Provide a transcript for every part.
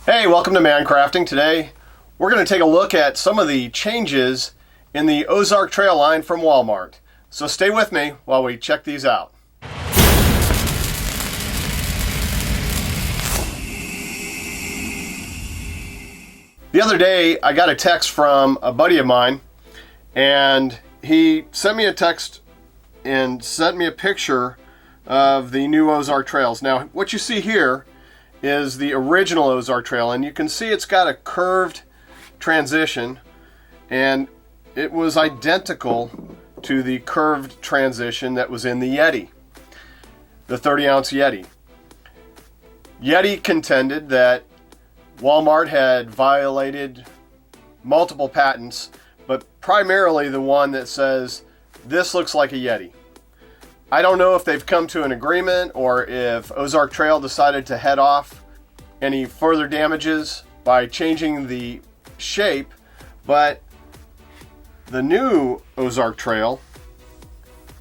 Hey, welcome to ManCrafting. Today we're going to take a look at some of the changes in the Ozark trail line from Walmart. So stay with me while we check these out. The other day I got a text from a buddy of mine, and he sent me a text and sent me a picture of the new Ozark trails. Now what you see here is the original Ozark trail, and you can see it's got a curved transition, and it was identical to the curved transition that was in the YETI, the 30-ounce YETI. YETI contended that Walmart had violated multiple patents, but primarily the one that says this looks like a YETI. I don't know if they've come to an agreement or if Ozark Trail decided to head off any further damages by changing the shape, but the new Ozark Trail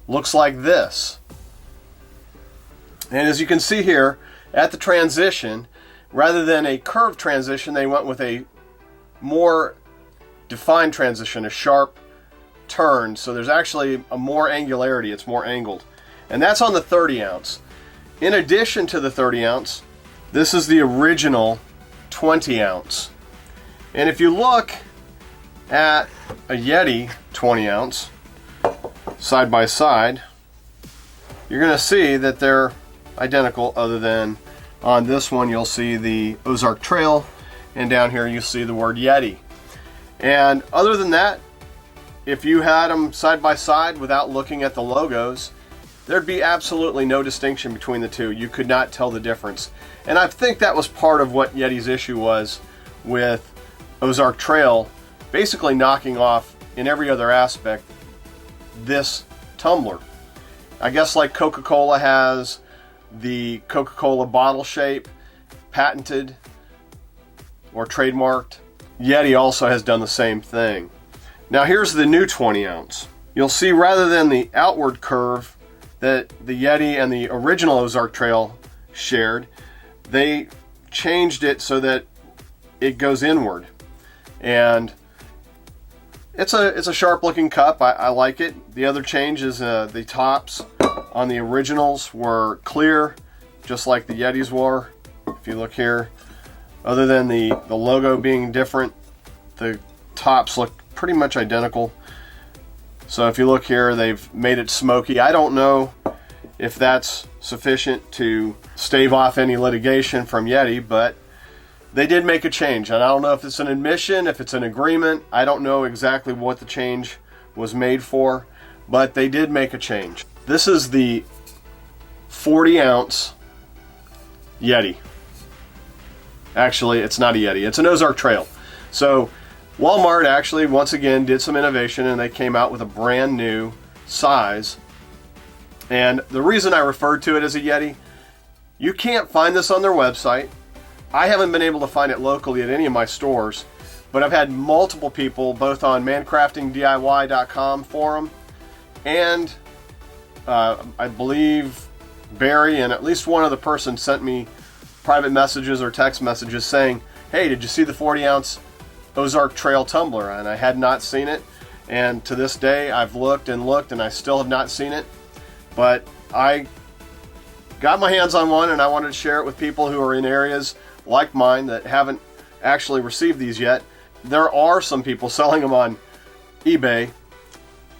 looks like this. And as you can see here at the transition, rather than a curved transition, they went with a more defined transition, a sharp turn. So there's actually a more angularity, it's more angled. And that's on the 30-ounce. In addition to the 30-ounce, this is the original 20-ounce. And if you look at a YETI 20-ounce side by side, you're going to see that they're identical, other than on this one you'll see the Ozark Trail, and down here you'll see the word YETI. And other than that, if you had them side by side without looking at the logos, there'd be absolutely no distinction between the two. You could not tell the difference. And I think that was part of what YETI's issue was with Ozark Trail, basically knocking off in every other aspect this tumbler. I guess like Coca-Cola has the Coca-Cola bottle shape patented or trademarked, YETI also has done the same thing. Now here's the new 20-ounce. You'll see, rather than the outward curve that the YETI and the original Ozark Trail shared, they changed it so that it goes inward. And it's a sharp looking cup. I like it. The other change is the tops on the originals were clear, just like the YETI's were. If you look here, other than the logo being different, the tops look pretty much identical. So if you look here, they've made it smoky. I don't know if that's sufficient to stave off any litigation from YETI, but they did make a change. And I don't know if it's an admission, if it's an agreement. I don't know exactly what the change was made for, but they did make a change. This is the 40-ounce YETI. Actually, it's not a YETI, it's an Ozark Trail. So Walmart actually once again did some innovation, and they came out with a brand new size. And the reason I referred to it as a YETI, you can't find this on their website. I haven't been able to find it locally at any of my stores, but I've had multiple people, both on ManCraftingDIY.com forum, and I believe Barry and at least one other person sent me private messages or text messages saying, hey, did you see the 40-ounce Ozark Trail tumbler? And I had not seen it, and to this day I've looked and looked and I still have not seen it. But I got my hands on one, and I wanted to share it with people who are in areas like mine that haven't actually received these yet. There are some people selling them on eBay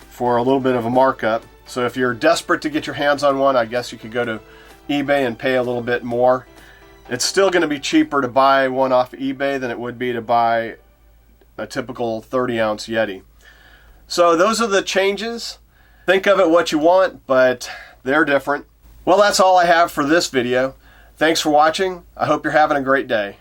for a little bit of a markup. So if you're desperate to get your hands on one, I guess you could go to eBay and pay a little bit more. It's still going to be cheaper to buy one off eBay than it would be to buy a typical 30-ounce YETI. So those are the changes. Think of it what you want, but they're different. Well, that's all I have for this video. Thanks for watching. I hope you're having a great day.